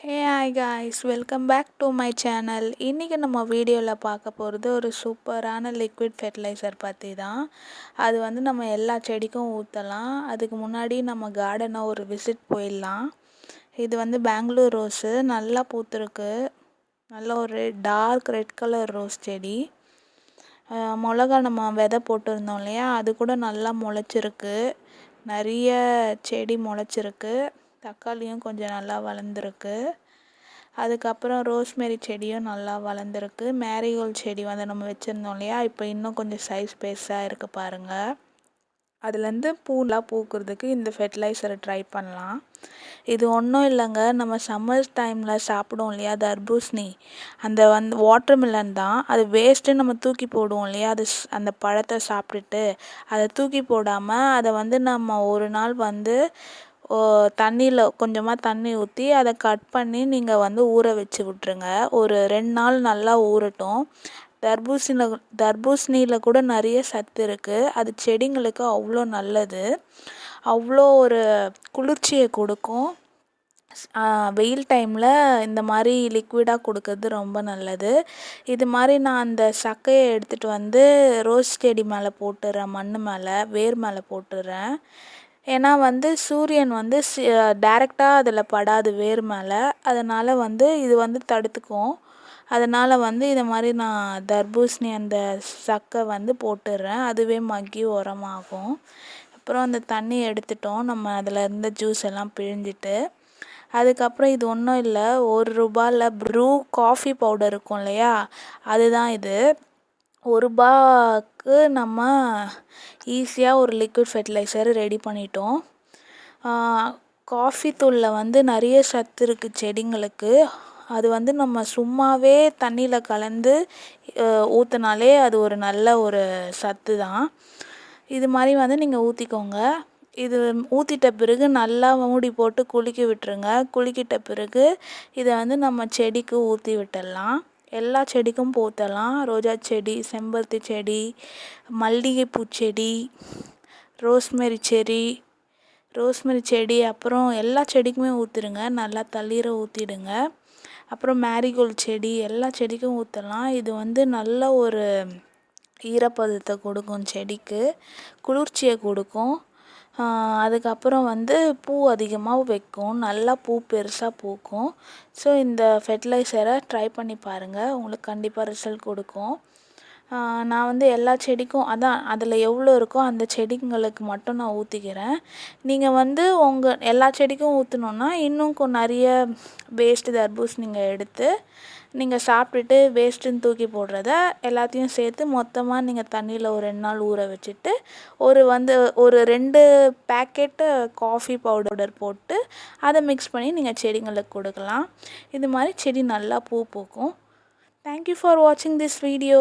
Hey hi guys, welcome back to my channel. இன்றைக்கி நம்ம வீடியோவில் பார்க்க போகிறது ஒரு சூப்பரான லிக்விட் ஃபெர்டிலைசர் பற்றி தான். அது நம்ம எல்லா செடிக்கும் ஊற்றலாம். அதுக்கு முன்னாடி நம்ம கார்டனை ஒரு விசிட் போயிடலாம். இது பெங்களூர் ரோஸு நல்லா பூத்துருக்கு. நல்ல ஒரு டார்க் ரெட் கலர் ரோஸ் செடி. மிளகா நம்ம விதை போட்டிருந்தோம் இல்லையா, அது கூட நல்லா முளைச்சிருக்கு. நிறைய செடி முளைச்சிருக்கு. தக்காளியும் கொஞ்சம் நல்லா வளர்ந்துருக்கு. அதுக்கப்புறம் ரோஸ்மெரி செடியும் நல்லா வளர்ந்துருக்கு. மேரிகோல்ட் செடி நம்ம வச்சுருந்தோம் இல்லையா, இப்போ இன்னும் கொஞ்சம் சைஸ் பெருசாக இருக்குது பாருங்கள். அதுலேருந்து பூலாம் பூக்கிறதுக்கு இந்த ஃபெர்டிலைசரை ட்ரை பண்ணலாம். இது ஒன்றும் இல்லைங்க, நம்ம சம்மர் டைமில் சாப்பிடுவோம் இல்லையா தர்பூசணி, அந்த வாட்டர்மெலன் தான். அது வேஸ்ட்டு நம்ம தூக்கி போடுவோம் இல்லையா, அது அந்த பழத்தை சாப்பிட்டுட்டு அதை தூக்கி போடாமல் அதை நம்ம ஒரு நாள் தண்ணியில் கொஞ்சமாக தண்ணி ஊற்றி அதை கட் பண்ணி நீங்கள் ஊற வச்சு விட்ருங்க. ஒரு 2 நாள் நல்லா ஊறட்டும். தர்பூசணியில் கூட நிறைய சத்து இருக்குது. அது செடிங்களுக்கு அவ்வளோ நல்லது. அவ்வளோ ஒரு குளிர்ச்சியை கொடுக்கும். வெயில் டைமில் இந்த மாதிரி லிக்விடாக கொடுக்கறது ரொம்ப நல்லது. இது மாதிரி நான் அந்த சக்கையை எடுத்துகிட்டு ரோஸ் செடி மேலே போட்டுடுறேன், மண் மேலே, வேர் மேலே போட்டுடுறேன். ஏன்னா சூரியன் டைரெக்டாக அதில் படாது வேர் மேலே. அதனால் இது தடுத்துக்கும். அதனால் இதை மாதிரி நான் தர்பூசணி அந்த சக்கை போட்டுடுறேன். அதுவே மக்கி உரமாகும். அப்புறம் அந்த தண்ணி எடுத்துட்டோம் நம்ம, அதில் இருந்த ஜூஸ் எல்லாம் பிழிஞ்சிட்டு. அதுக்கப்புறம் இது ஒன்றும் இல்லை, ₹1 ப்ரூ காஃபி பவுடர் இருக்கும் இல்லையா, அதுதான் இது. ₹1க்கு நம்ம ஈஸியாக ஒரு லிக்விட் ஃபெர்டிலைசர் ரெடி பண்ணிட்டோம். காஃபி தூளில் நிறைய சத்து இருக்குது செடிங்களுக்கு. அது நம்ம சும்மாவே தண்ணியில் கலந்து ஊற்றினாலே அது ஒரு நல்ல ஒரு சத்து தான். இது மாதிரி நீங்கள் ஊற்றிக்கோங்க. இது ஊற்றிட்ட பிறகு நல்லா மூடி போட்டு குலுக்க விட்டுருங்க. குலுக்கிட்ட பிறகு இதை நம்ம செடிக்கு ஊற்றி விட்டுடலாம். எல்லா செடிக்கும் ஊற்றலாம். ரோஜா செடி, செம்பருத்தி செடி, மல்லிகைப்பூ செடி, ரோஸ்மெரி செடி, அப்புறம் எல்லா செடிக்குமே ஊற்றிடுங்க. நல்லா தண்ணீரை ஊற்றிடுங்க. அப்புறம் மேரிகோல்ட் செடி, எல்லா செடிக்கும் ஊற்றலாம். இது நல்ல ஒரு ஈரப்பதத்தை கொடுக்கும் செடிக்கு, குளிர்ச்சியை கொடுக்கும். அதுக்கப்புறம் பூ அதிகமாக வைக்கும், நல்லா பூ பெருசாக பூக்கும். ஸோ இந்த ஃபெர்டிலைசரை ட்ரை பண்ணி பாருங்கள், உங்களுக்கு கண்டிப்பாக ரிசல்ட் கொடுக்கும். நான் எல்லா செடிக்கும் அதில் எவ்வளோ இருக்கோ அந்த செடிங்களுக்கு மட்டும் நான் ஊற்றிக்கிறேன். நீங்கள் உங்கள் எல்லா செடிக்கும் ஊற்றணுன்னா இன்னும் நிறைய வேஸ்ட்டு தர்பூசணிங்க எடுத்து நீங்கள் சாப்பிட்டுட்டு வேஸ்ட்டுன்னு தூக்கி போடுறத எல்லாத்தையும் சேர்த்து மொத்தமாக நீங்கள் தண்ணியில் ஒரு 2 நாள் ஊற வச்சுட்டு ஒரு 2 பேக்கெட்டு காஃபி பவுடர் போட்டு அதை மிக்ஸ் பண்ணி நீங்கள் செடிங்களுக்கு கொடுக்கலாம். இது மாதிரி செடி நல்லா பூ பூக்கும். தேங்க்யூ ஃபார் வாட்சிங் திஸ் வீடியோ.